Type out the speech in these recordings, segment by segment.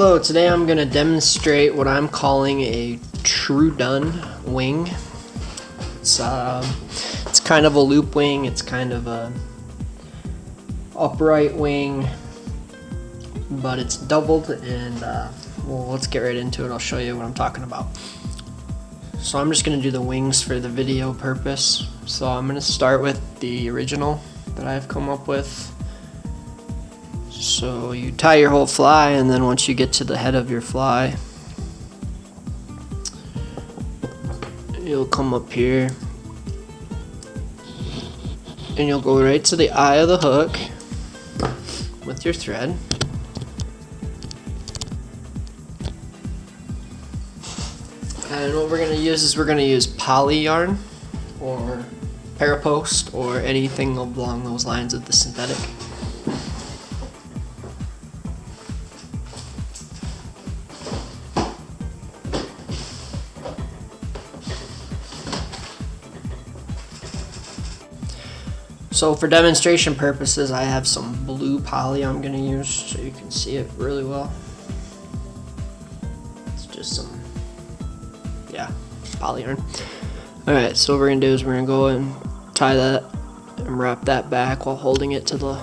Hello, today I'm going to demonstrate what I'm calling a true done wing. It's kind of a loop wing, it's kind of a upright wing, but it's doubled, and well, let's get right into it. I'll show you what I'm talking about. So I'm just going to do the wings for the video purpose. So I'm going to start with the original that I've come up with. So you tie your whole fly, and then once you get to the head of your fly, you'll come up here and you'll go right to the eye of the hook with your thread. And what we're going to use is we're going to use poly yarn or parapost or anything along those lines of the synthetic. So for demonstration purposes, I have some blue poly I'm going to use so you can see it really well. It's just some, poly yarn. Alright, so what we're going to do is we're going to go and tie that and wrap that back while holding it to the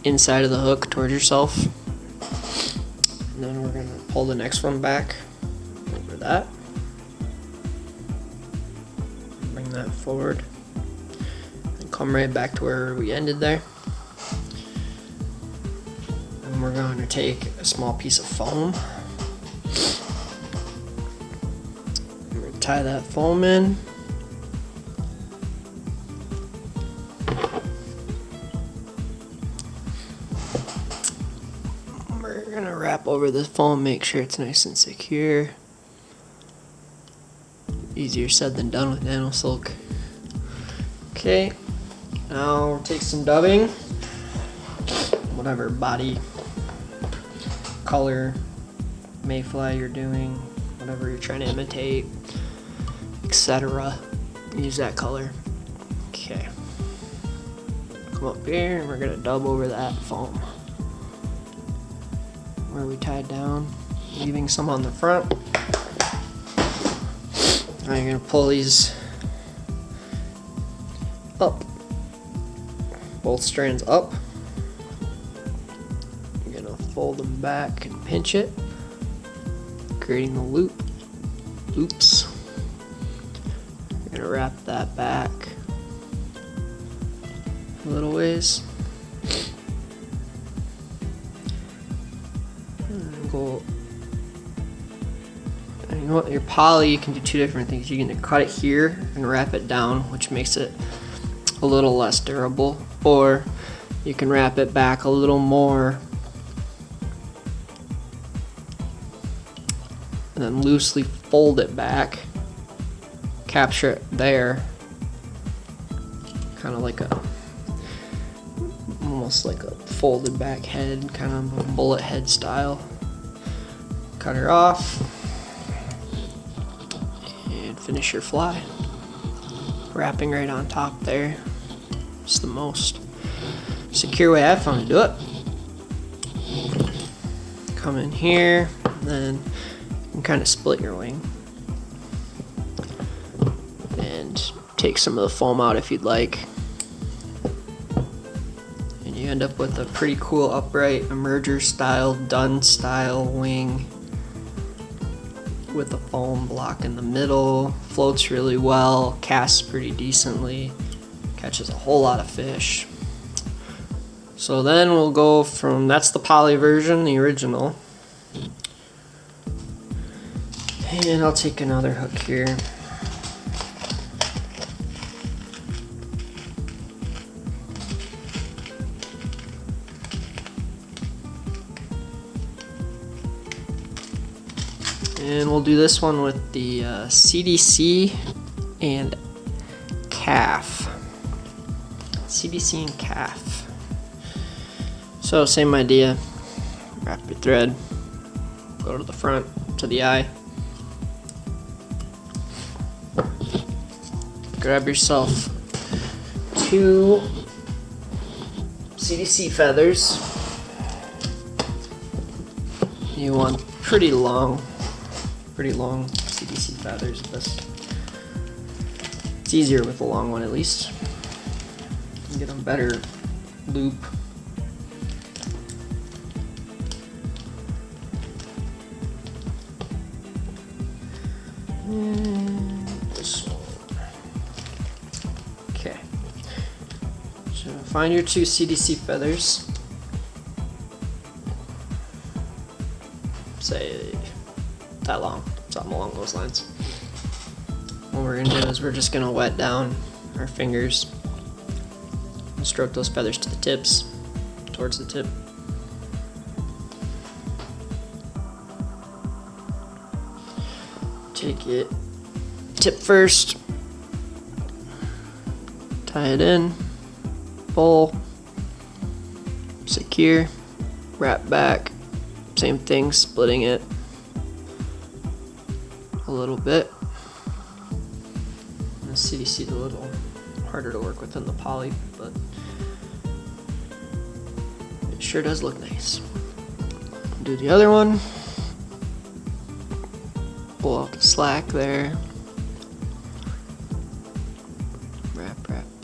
inside of the hook towards yourself. And then we're going to pull the next one back over that. Bring that forward. Come right back to where we ended there. And we're going to take a small piece of foam. We're going to tie that foam in. We're going to wrap over the foam, make sure it's nice and secure. Easier said than done with nano silk. Okay. Now take some dubbing, whatever body, color, mayfly you're doing, whatever you're trying to imitate, etc. Use that color. Okay. Come up here and we're going to dub over that foam where we tied down, leaving some on the front. Now you're going to pull these up. Both strands up. You're gonna fold them back and pinch it, creating the loops. You're gonna wrap that back a little ways. And go. And you know what? Your poly, you can do two different things. You can cut it here and wrap it down, which makes it a little less durable, or you can wrap it back a little more and then loosely fold it back, capture it there, kind of like almost like a folded back head, kind of a bullet head style. Cut her off and finish your fly. Wrapping right on top there. It's the most secure way I've found to do it. Come in here, and then you can kind of split your wing and take some of the foam out if you'd like. And you end up with a pretty cool upright emerger style, done style wing with a foam block in the middle. Floats really well, casts pretty decently, catches a whole lot of fish. So then we'll go from, that's the poly version, the original. And I'll take another hook here. And we'll do this one with the CDC and calf. CDC and calf. So same idea. Wrap your thread. Go to the front, to the eye. Grab yourself 2 CDC feathers. you want pretty long CDC feathers. It's easier with a long one at least. You can get a better loop. And this one. Okay. So find your 2 CDC feathers. Say that long, something along those lines. What we're gonna do is we're just gonna wet down our fingers and stroke those feathers to the tips, towards the tip. Take it tip first, tie it in, pull, secure, wrap back. Same thing, splitting it a little bit. The CDC is a little harder to work with than the poly, but it sure does look nice. Do the other one. Pull out the slack there.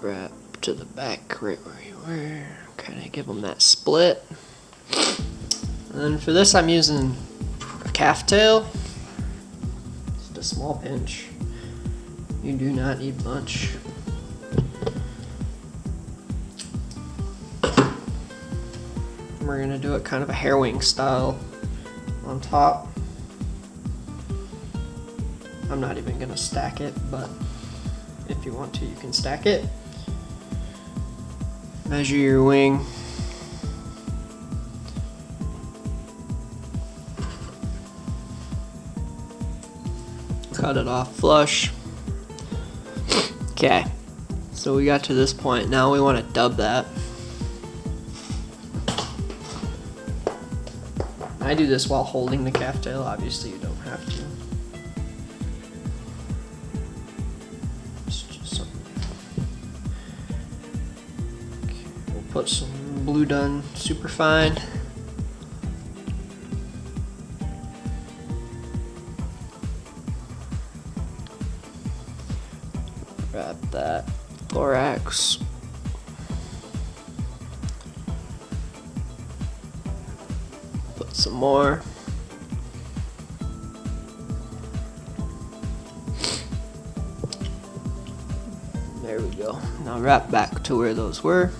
Wrap to the back right where you were. Kind of give them that split. And then for this, I'm using a calf tail. Just a small pinch. You do not need much. And we're gonna do it kind of a hair wing style on top. I'm not even gonna stack it, but if you want to, you can stack it. Measure your wing. Cut it off flush. Okay, so we got to this point. Now we want to dub that. I do this while holding the calf tail. Obviously, you don't have to. It's just something. Okay, we'll put some Blue Done Super Fine. Wrap that thorax. Put some more. There we go. Now wrap back to where those were.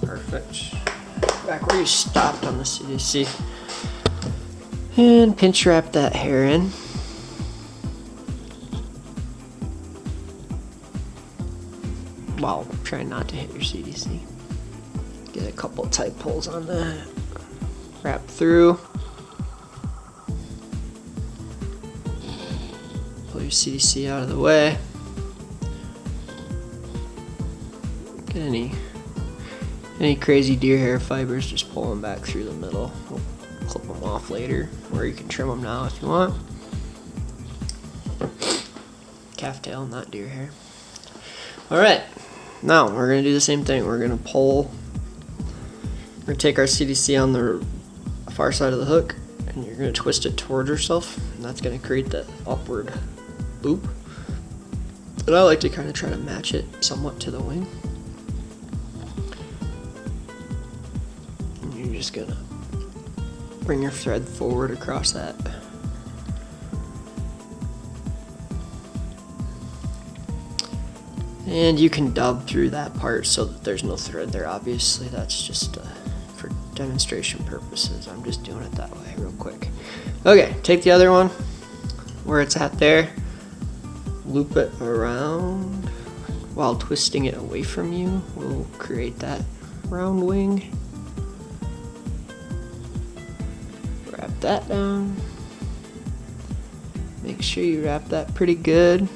Perfect. Back where you stopped on the CDC. And pinch wrap that hair in. While trying not to hit your CDC. Get a couple tight pulls on that. Wrap through. Pull your CDC out of the way. Get any crazy deer hair fibers, just pull them back through the middle. We'll clip them off later, or you can trim them now if you want. Calf tail, not deer hair. Alright. Now, we're going to do the same thing. We're going to pull, we're going to take our CDC on the far side of the hook, and you're going to twist it towards yourself, and that's going to create that upward loop. And I like to kind of try to match it somewhat to the wing. And you're just going to bring your thread forward across that. And you can dub through that part so that there's no thread there. Obviously, that's just for demonstration purposes. I'm just doing it that way real quick. Okay, take the other one where it's at there, loop it around while twisting it away from you. We'll create that round wing. Wrap that down. Make sure you wrap that pretty good.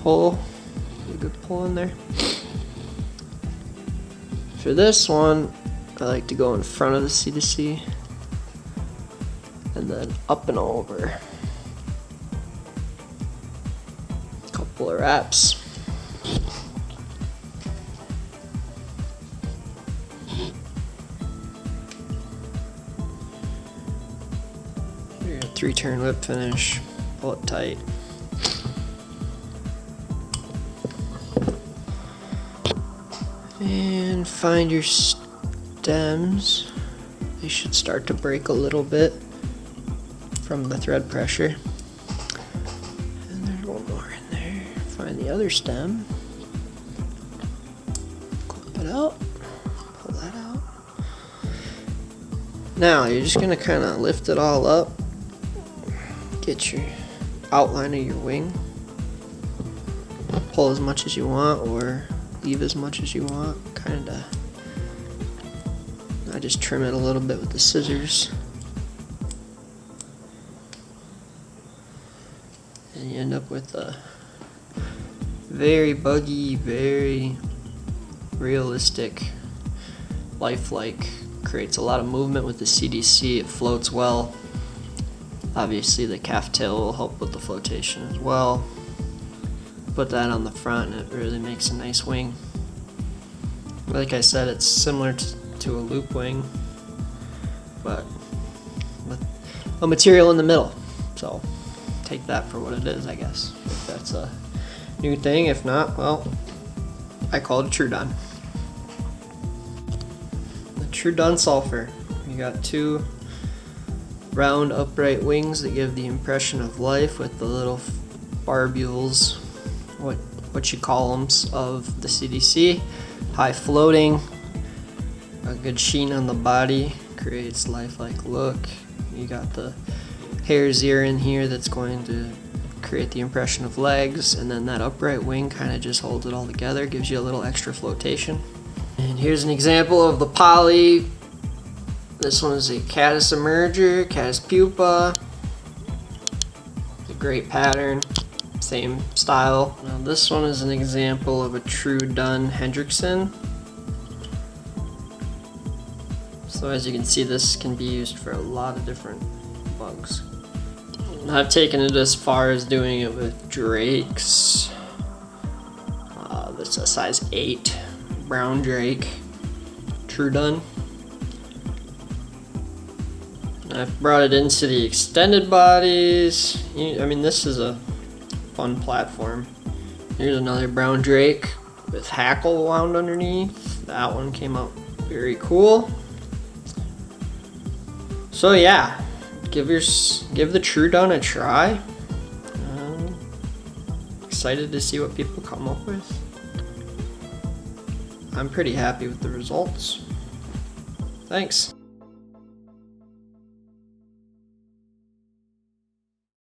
Pull. A good pull in there. For this one, I like to go in front of the CDC and then up and over. Couple of wraps. 3-turn whip finish. Pull it tight. And find your stems. They should start to break a little bit from the thread pressure. And there's one more in there. Find the other stem. Clip it out. Pull that out. Now you're just gonna kind of lift it all up. Get your outline of your wing. Pull as much as you want or leave as much as you want. Kinda. I just trim it a little bit with the scissors. And you end up with a very buggy, very realistic, lifelike. Creates a lot of movement with the CDC. It floats well. Obviously the calf tail will help with the flotation as well. Put that on the front and it really makes a nice wing. Like I said, it's similar to a loop wing, but with a material in the middle. So take that for what it is, I guess. If that's a new thing. If not, well, I call it a true done. The true done sulfur. You got 2 round upright wings that give the impression of life with the little barbules, what you call them, of the CDC. High floating, a good sheen on the body, creates lifelike look. You got the hare's ear in here that's going to create the impression of legs, and then that upright wing kind of just holds it all together, gives you a little extra flotation. And here's an example of the poly. This one is a caddis emerger, caddis pupa. It's a great pattern, same style. Now this one is an example of a true done Hendrickson. So as you can see, this can be used for a lot of different bugs. I've taken it as far as doing it with drakes. This is a size 8 brown drake, true done. I've brought it into the extended bodies. I mean, this is a fun platform. Here's another brown drake with hackle wound underneath. That one came out very cool. So yeah, give the true done a try. Excited to see what people come up with. I'm pretty happy with the results. Thanks.